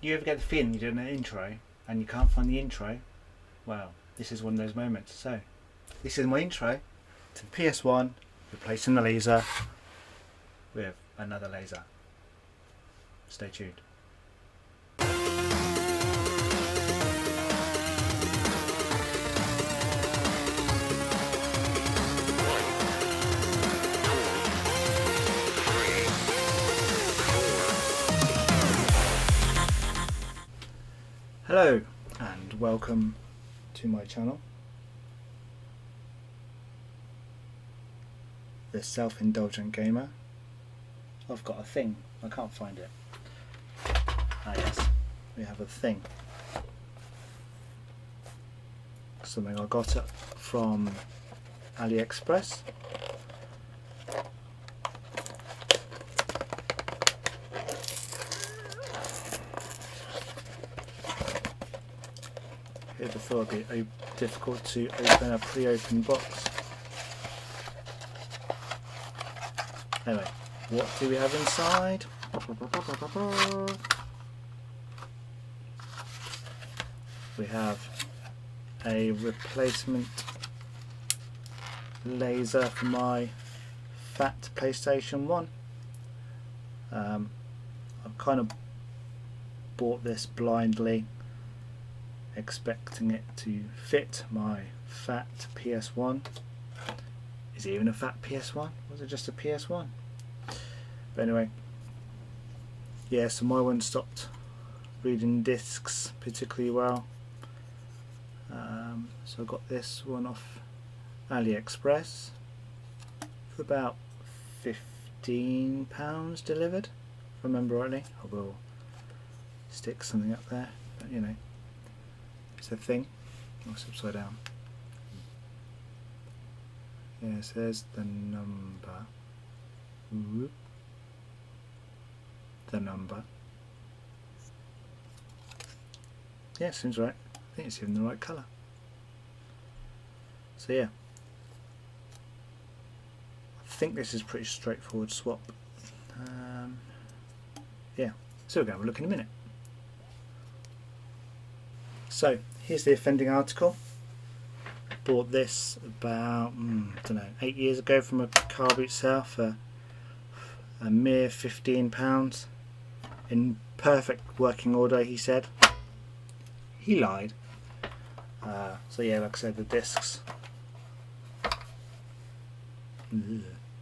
You ever get the feeling you're doing an intro and you can't find the intro? Well, this is one of those moments. So, this is my intro to the PS1, replacing the laser with another laser. Stay tuned. Hello and welcome to my channel, The Self-Indulgent Gamer. I've got a thing, I can't find it. Ah yes, we have a thing. Something I got it from AliExpress. Who'd have thought it'd be difficult to open a pre-opened box. Anyway, what do we have inside? We have a replacement laser for my Phat PlayStation 1. I've kind of bought this blindly, expecting it to fit my Phat PS1. Is it even a Phat PS1? Was it just a PS1? But anyway, yeah, so my one stopped reading discs particularly well. So I got this one off AliExpress for about £15 delivered, if I remember rightly. I will stick something up there, but you know, it's a thing. Oh, it's upside down. Yeah, it says the number. Whoop. The number. Yeah, seems right. I think it's even the right colour. So yeah, I think this is pretty straightforward swap. Yeah, so we're going to have a look in a minute. So here's the offending article. Bought this about, I don't know, 8 years ago from a car boot sale for a mere £15 in perfect working order, he said. He lied. So yeah, like I said, the discs,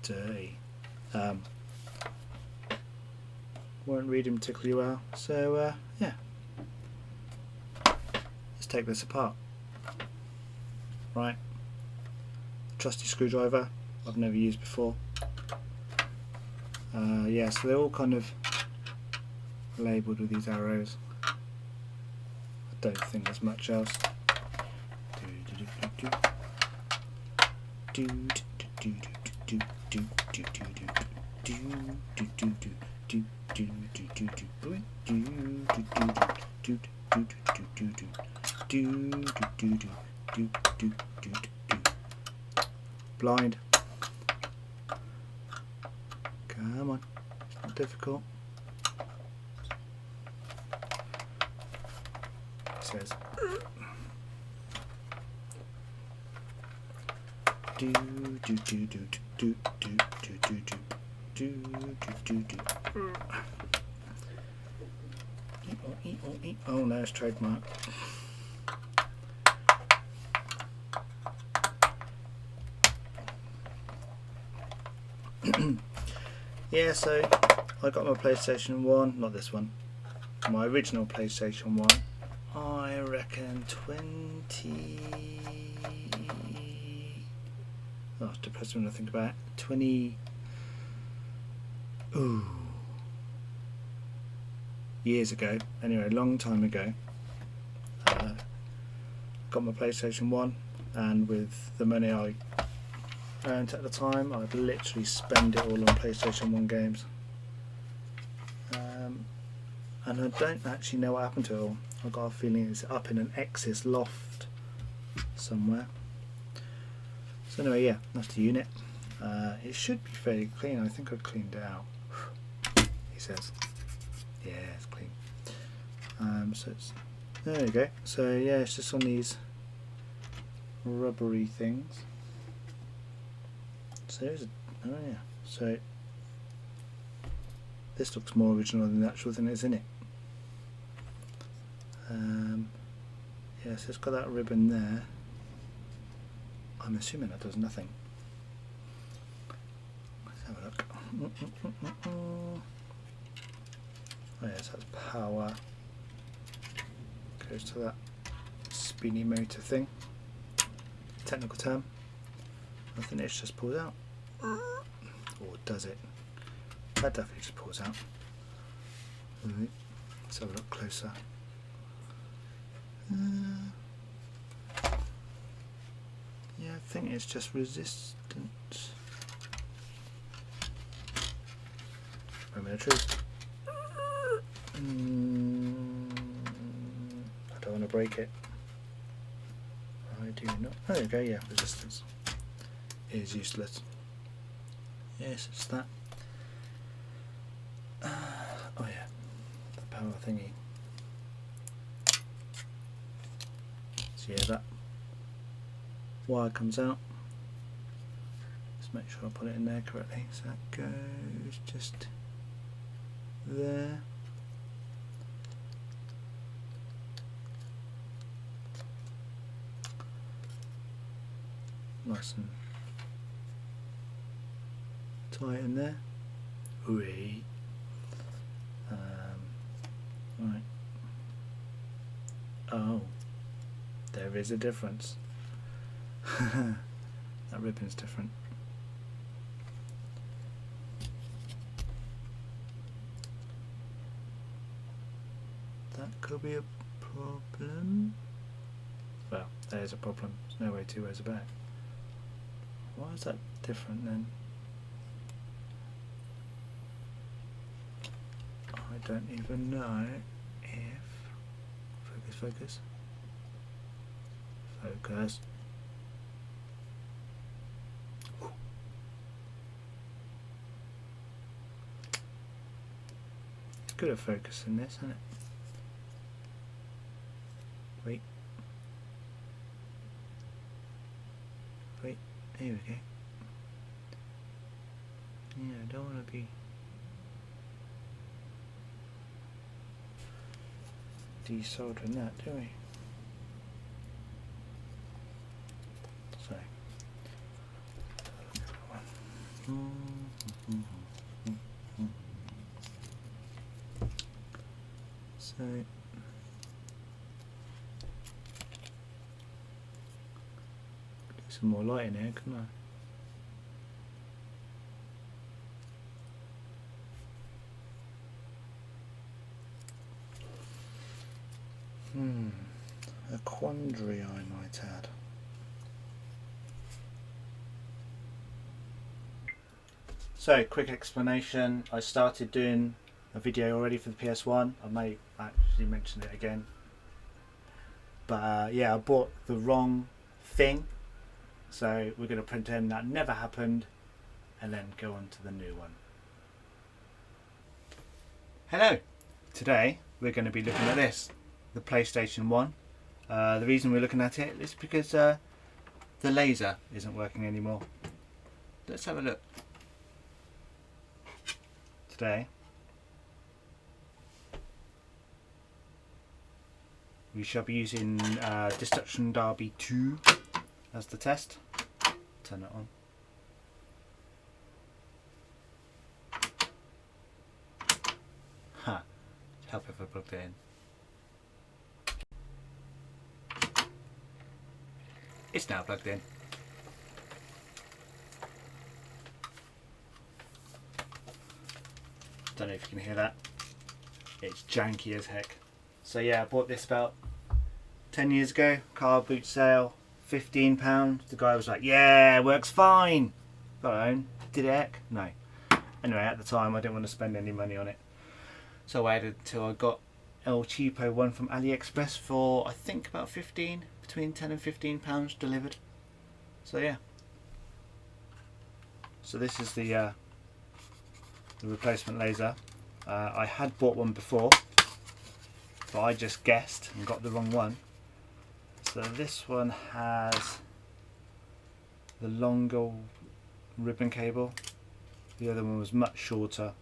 dirty, weren't reading particularly well, so yeah, let's take this apart. Right, trusty screwdriver I've never used before. Yeah, so they're all kind of labelled with these arrows. I don't think there's much else. Blind. Come on, it's not difficult. It says do do do do do do do do do do do. Oh no, it's trademark. Yeah, so I got my PlayStation 1, not this one, my original PlayStation 1, I reckon 20... Oh, it's depressing when I think about it. 20... Ooh. Years ago, anyway, a long time ago. Got my PlayStation 1, and with the money I earned at the time, I'd literally spend it all on PlayStation 1 games. And I don't actually know what happened to it all. I've got a feeling it's up in an Exis loft somewhere. So anyway, yeah, that's the unit. It should be fairly clean. I think I cleaned it out. He says. Yeah, it's clean. So it's, there we go. So yeah, it's just on these rubbery things. So there's a, oh yeah, so this looks more original than the actual thing that's in it. Yeah, so it's got that ribbon there. I'm assuming that does nothing. Let's have a look. Oh yes, that's power. Goes to that spinny motor thing. Technical term. I think it just pulls out. Or does it? That definitely just pulls out. Right. Let's have a look closer. Yeah, I think it's just resistant. Moment of truth. I don't want to break it. I do not. Oh, there we go, yeah, resistance is useless. Yes, it's that. Oh yeah, the power thingy. So yeah, that wire comes out. Let's make sure I put it in there correctly. So that goes just there. Nice and tight in there. Ooh. Right. Oh, there is a difference. That ribbon's different. That could be a problem. Well, there's a problem. There's no way two ways about it. Why is that different then? I don't even know if... Focus. It's good at focusing this, isn't it? Wait, here we go. Yeah, I don't want to be desoldering that, do we? So, so some more light in here, couldn't I? A quandary I might add. So, quick explanation. I started doing a video already for the PS1. I may actually mention it again. But yeah, I bought the wrong thing. So we're going to pretend that never happened and then go on to the new one. Hello! Today we're going to be looking at this, the PlayStation 1. The reason we're looking at it is because the laser isn't working anymore. Let's have a look. Today we shall be using Destruction Derby 2 as the test. Turn it on. Ha! Help if I plugged it in. It's now plugged in. Don't know if you can hear that. It's janky as heck. So yeah, I bought this about 10 years ago. Car boot sale, £15. The guy was like, yeah, works fine. Got it home. Did it heck? No. Anyway, at the time I didn't want to spend any money on it. So I waited until I got El Cheapo one from AliExpress for I think about between £10 and £15 delivered. So yeah. So this is the replacement laser. I had bought one before, but I just guessed and got the wrong one. So this one has the longer ribbon cable, the other one was much shorter,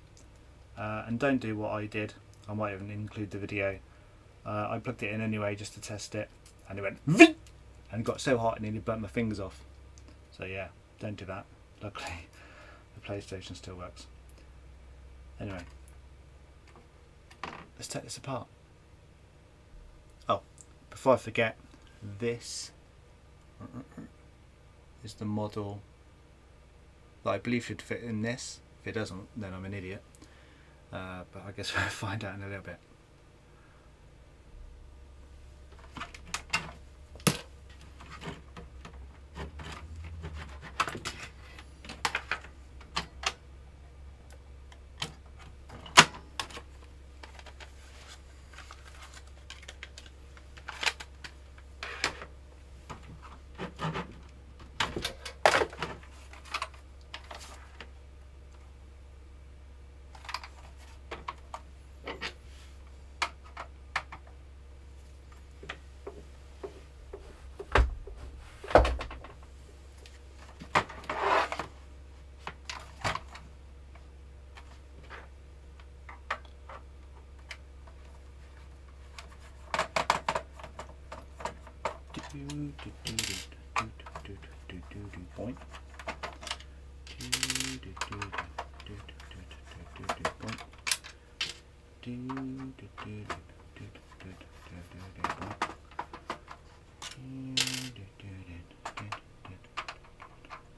and don't do what I did. I might even include the video. I plugged it in anyway just to test it, and it went VIN! And got so hot it nearly burnt my fingers off. So yeah, don't do that. Luckily the PlayStation still works. Anyway, let's take this apart. Oh, before I forget, this is the model that I believe should fit in this. If it doesn't, then I'm an idiot. But I guess we'll find out in a little bit. Point.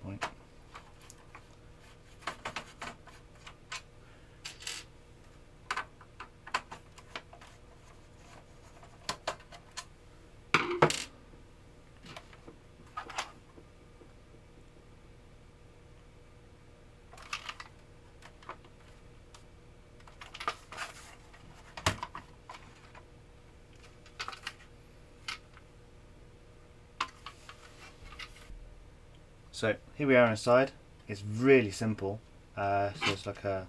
Point. So here we are inside. It's really simple. So it's like the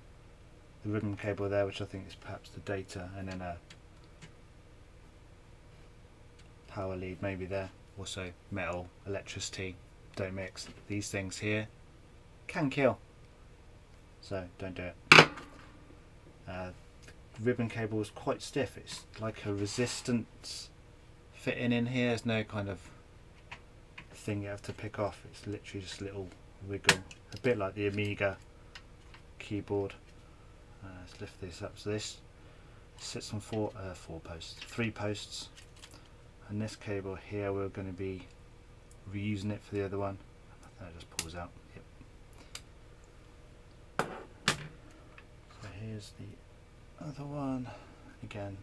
ribbon cable there, which I think is perhaps the data, and then a power lead maybe there. Also metal, electricity, don't mix. These things here can kill, so don't do it. The ribbon cable is quite stiff. It's like a resistance fitting in here. There's no kind of thing you have to pick off. It's literally just a little wiggle, a bit like the Amiga keyboard. Let's lift this up. So this sits on three posts, and this cable here we're going to be reusing it for the other one. I think it just pulls out. Yep. So here's the other one. Again,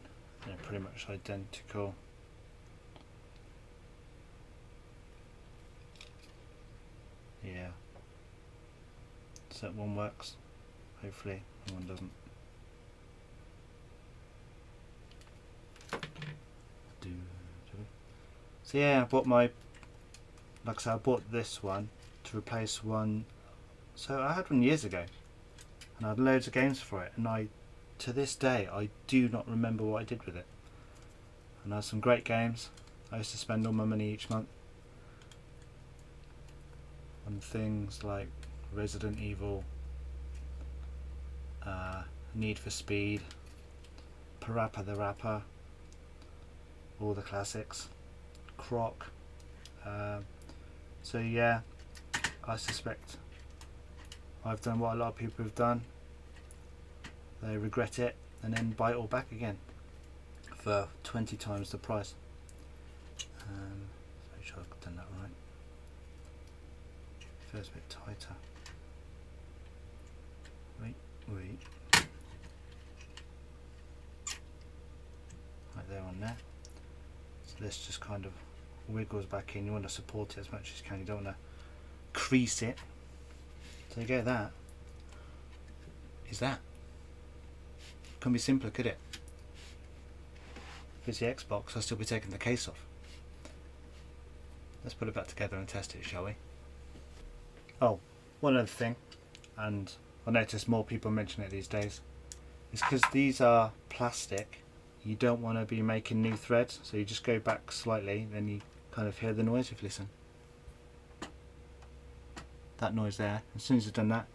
they're pretty much identical. Yeah, so one works, hopefully, and one doesn't. So yeah, I bought like I said, I bought this one to replace one. So I had one years ago, and I had loads of games for it, and to this day, I do not remember what I did with it. And I had some great games. I used to spend all my money each month on things like Resident Evil, Need for Speed, Parappa the Rapper, all the classics, Croc. So yeah, I suspect I've done what a lot of people have done. They regret it and then buy it all back again for 20 times the price. Make sure I've done that right. Feels a bit tighter. Wait. Right there on there. So this just kind of wiggles back in. You want to support it as much as you can. You don't want to crease it. So you get that. Is that? Couldn't be simpler, could it? If it's the Xbox, I'll still be taking the case off. Let's put it back together and test it, shall we? Oh, one other thing, and I notice more people mention it these days, is because these are plastic, you don't want to be making new threads, so you just go back slightly, then you kind of hear the noise. If you listen, that noise there, as soon as you've done that,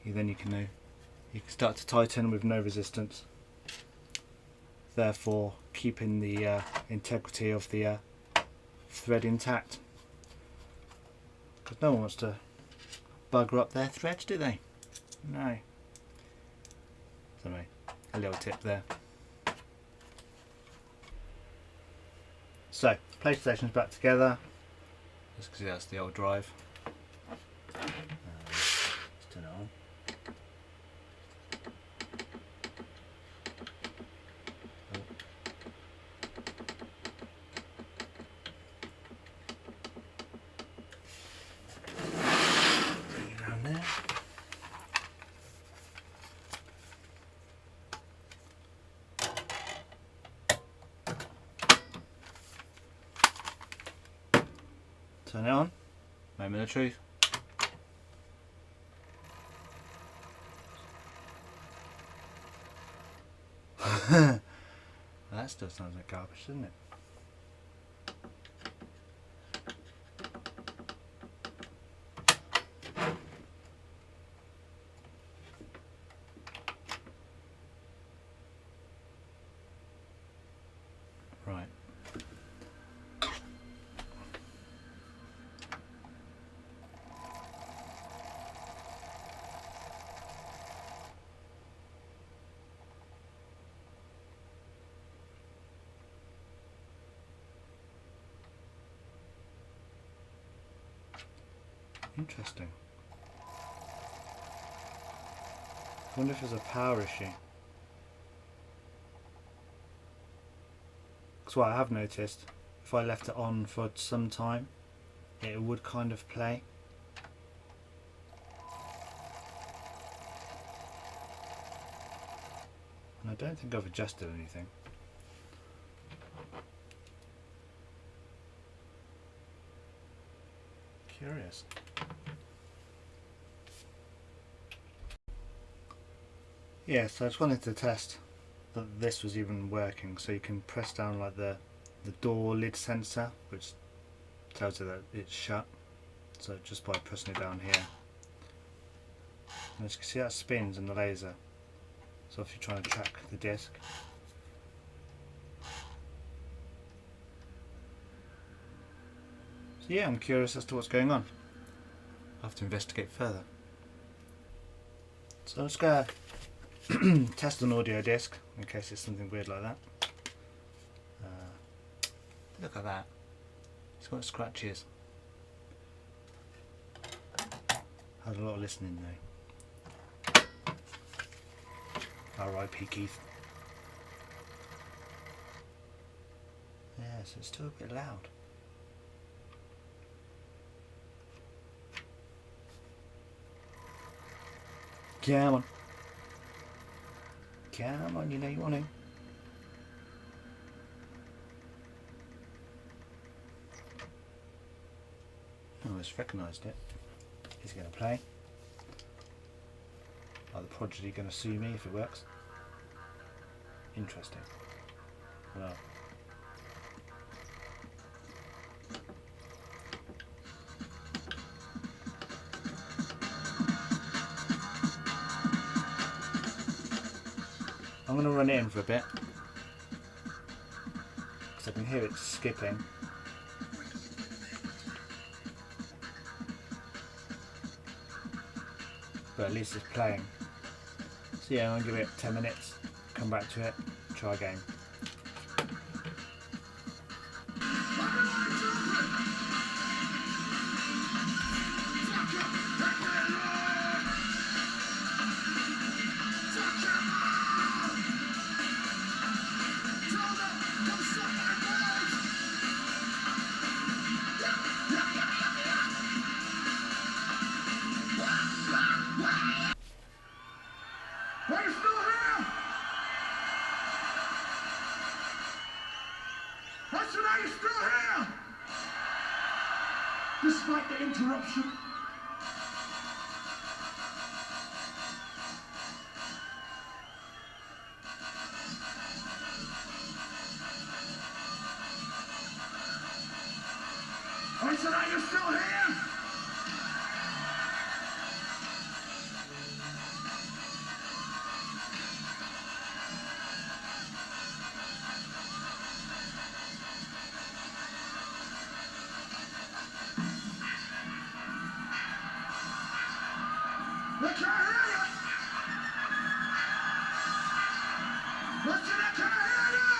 you can start to tighten with no resistance, therefore keeping the integrity of the thread intact, because no one wants to bugger up their threads, do they? No. So anyway, a little tip there. So PlayStation's back together, just because that's the old drive. Let's turn it on. Bring it around there. Turn it on. Moment of truth. That still sounds like garbage, doesn't it? Right. Interesting. I wonder if there's a power issue. Because what I have noticed, if I left it on for some time, it would kind of play. And I don't think I've adjusted anything. Curious. Yeah, so I just wanted to test that this was even working. So you can press down like the door lid sensor, which tells you that it's shut. So just by pressing it down here, and as you can see, that spins in the laser. So if you're trying to track the disc, so yeah, I'm curious as to what's going on. I'll have to investigate further. So let's go test an audio disc in case it's something weird like that. Look at that, it's got scratches. Had a lot of listening though. R.I.P. Keith. Yeah, so it's still a bit loud. Come on. Come on, you know you want to. Oh, it's recognised it. Is it going to play? Are the Prodigy going to sue me if it works? Interesting. Well. I'm going to run it in for a bit because I can hear it skipping. But at least it's playing. So yeah, I'm going to give it 10 minutes, come back to it, try again. Despite the interruption, Poison, are you still here? I can't hear you. Listen, I can't hear you.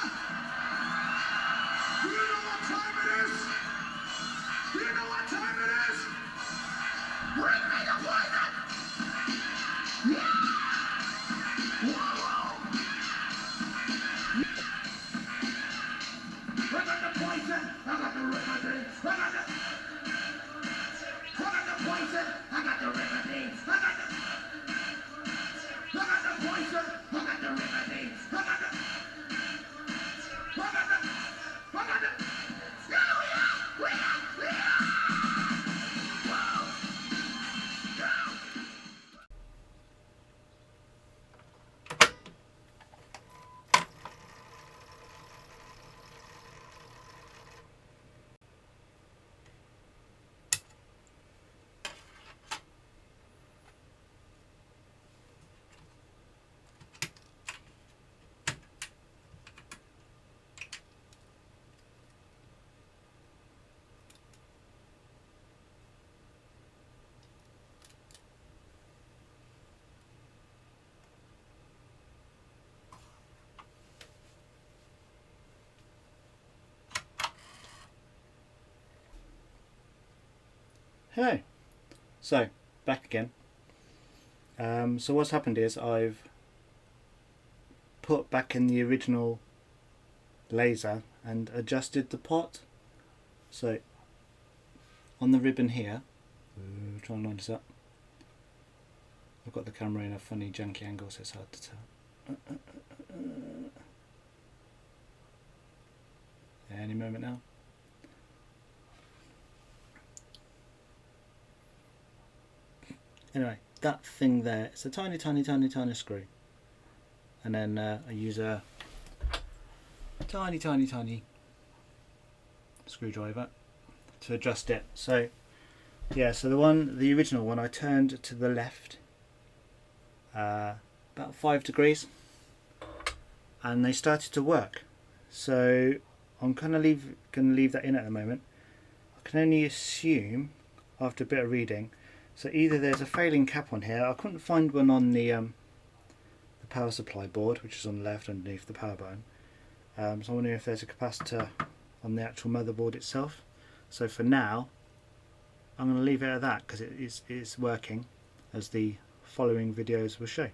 Do you know what time it is? Do you know what time it is? Bring me the poison. Yeah. Whoa, whoa. I got the poison. I got the remedy. I got the poison. I got the remedy. I got the poison. I got the remedy. I got the Hello. So, back again. So what's happened is I've put back in the original laser and adjusted the pot. So, on the ribbon here, try and line this up. I've got the camera in a funny junky angle, so it's hard to tell. Any moment now. Anyway, that thing there, it's a tiny screw. And then I use a tiny screwdriver to adjust it. So, yeah, so the original one, I turned to the left about 5 degrees and they started to work. So I'm kind of going to leave that in at the moment. I can only assume after a bit of reading. So either there's a failing cap on here. I couldn't find one on the power supply board, which is on the left underneath the power button. So I'm wondering if there's a capacitor on the actual motherboard itself. So for now, I'm going to leave it at that because it is working, as the following videos will show.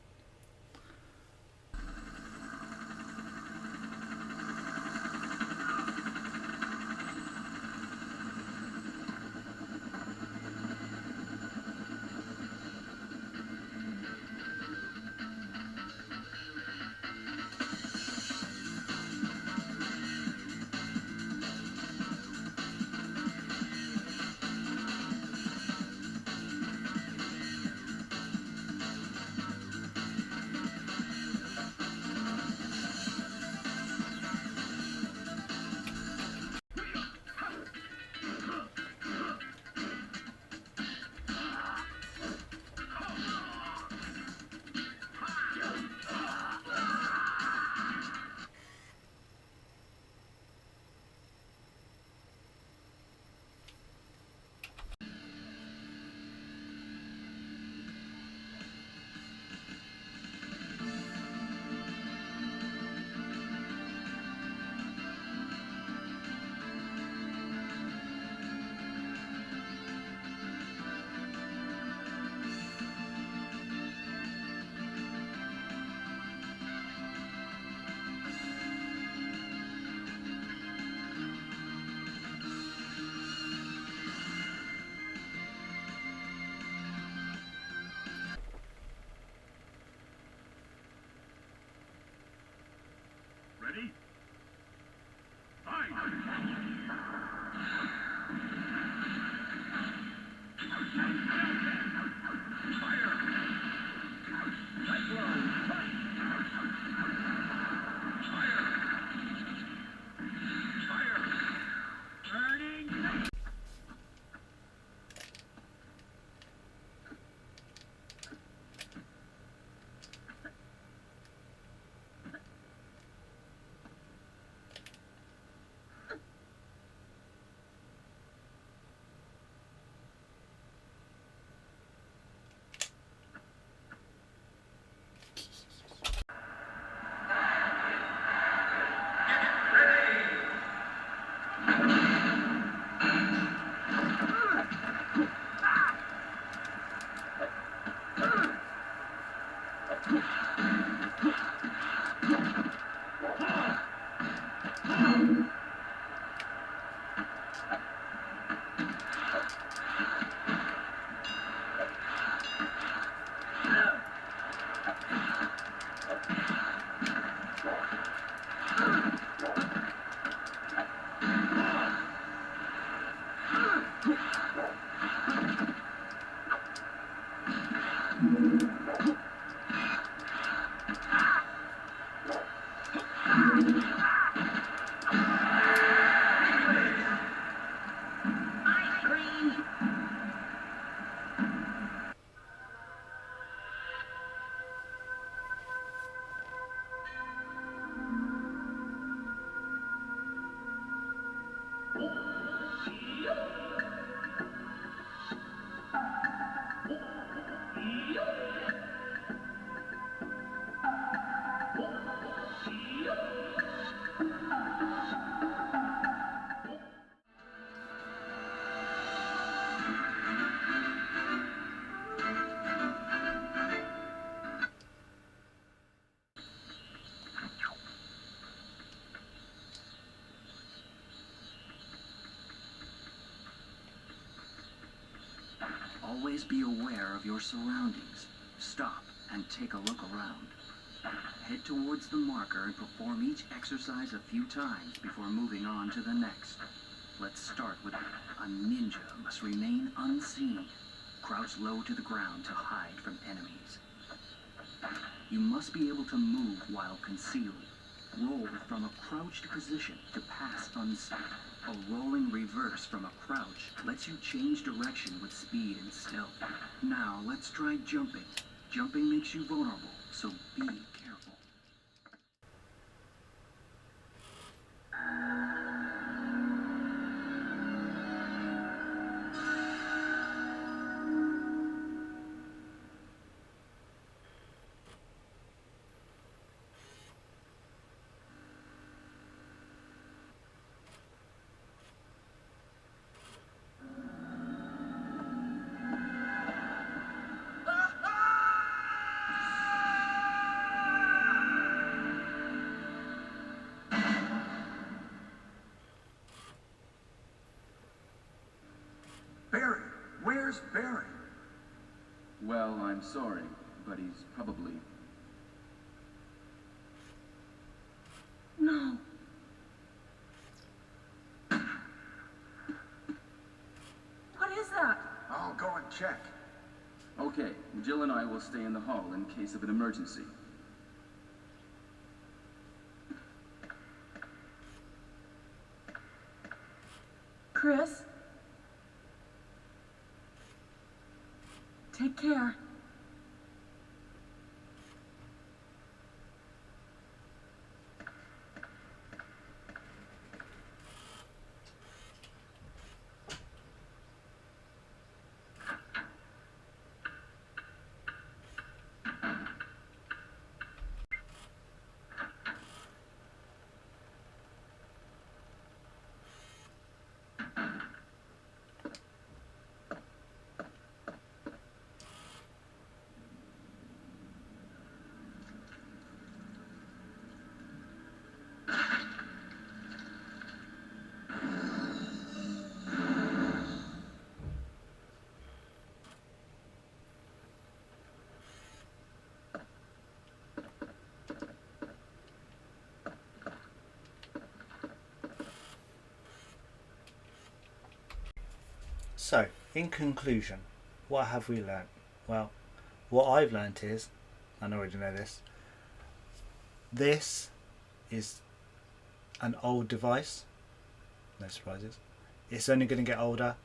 Always be aware of your surroundings. Stop and take a look around. Head towards the marker and perform each exercise a few times before moving on to the next. Let's start with a ninja must remain unseen. Crouch low to the ground to hide from enemies. You must be able to move while concealed. Roll from a crouched position to pass unseen. A rolling reverse from a crouch lets you change direction with speed and stealth. Now let's try jumping. Jumping makes you vulnerable, so be careful. Barry, where's Barry? Well, I'm sorry, but he's probably... No. What is that? I'll go and check. Okay, Jill and I will stay in the hall in case of an emergency. Chris? Take care. So, in conclusion, what have we learnt? Well, what I've learnt is, and I already know this is an old device, no surprises. It's only going to get older,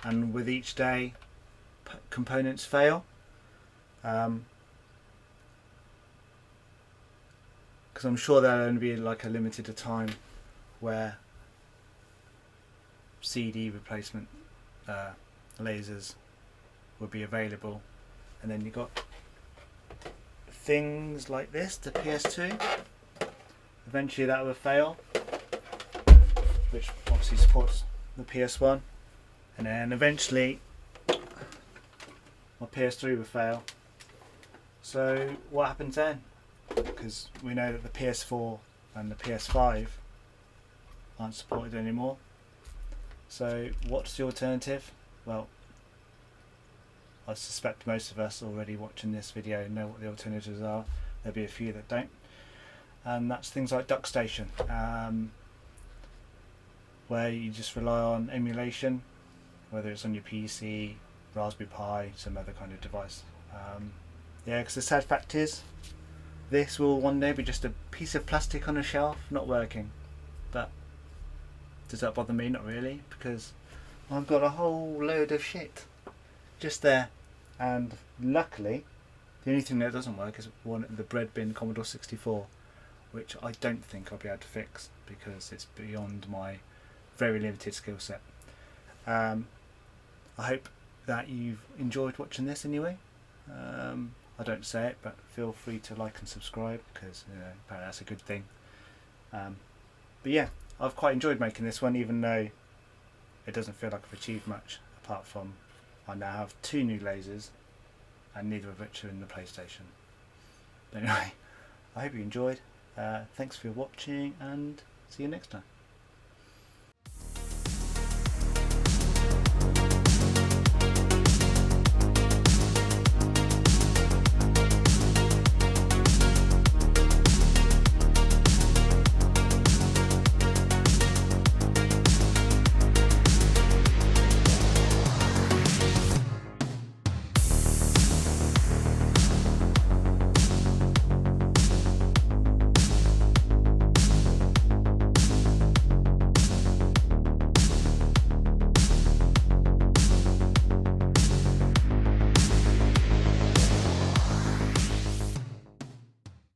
and with each day, components fail. Because I'm sure there'll only be like a limited time where CD replacement lasers will be available, and then you've got things like this, the PS2. Eventually that will fail, which obviously supports the PS1, and then eventually my PS3 will fail. So what happens then? Because we know that the PS4 and the PS5 aren't supported anymore. So what's the alternative? Well, I suspect most of us already watching this video know what the alternatives are. There'll be a few that don't, and that's things like DuckStation, where you just rely on emulation, whether it's on your PC, Raspberry Pi, some other kind of device. Yeah, because the sad fact is, this will one day be just a piece of plastic on a shelf, not working. But does that bother me? Not really, because I've got a whole load of shit just there, and luckily the only thing that doesn't work is the bread bin Commodore 64, which I don't think I'll be able to fix because it's beyond my very limited skill set. I hope that you've enjoyed watching this anyway. I don't say it, but feel free to like and subscribe, because apparently that's a good thing. But yeah, I've quite enjoyed making this one, even though it doesn't feel like I've achieved much, apart from I now have 2 new lasers, and neither of which are in the PlayStation. But anyway, I hope you enjoyed. Thanks for watching, and see you next time.